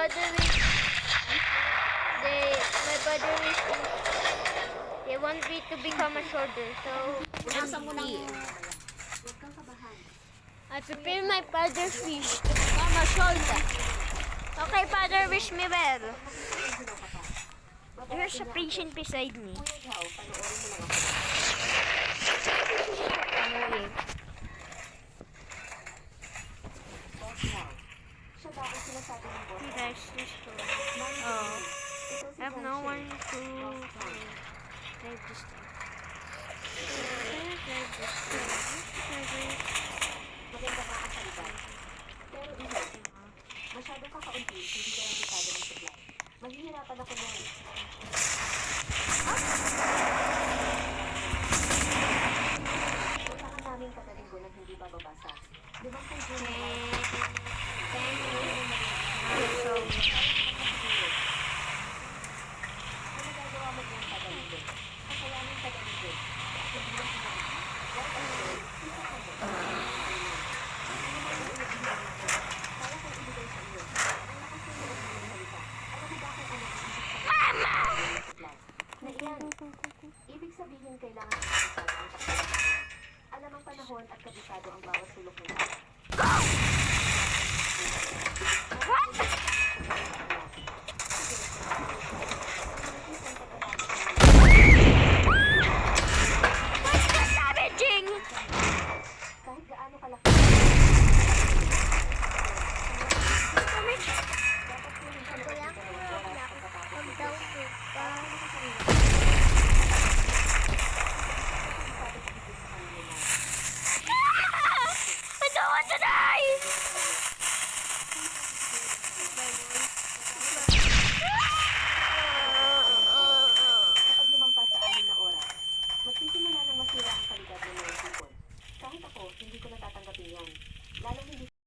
father wish, my father wish is, they want me to become a soldier. So, I prepare my father's wish to become a soldier. Okay, father, wish me well. There's a patient beside me. Hey guys, this door. Oh, I have no one to drive this time. Masyado kakaunti, hindi ka lang kitado ng supply. Maghihirapan ako mo. Puntahan namin kada linggo ng hindi bababasa. 5 June.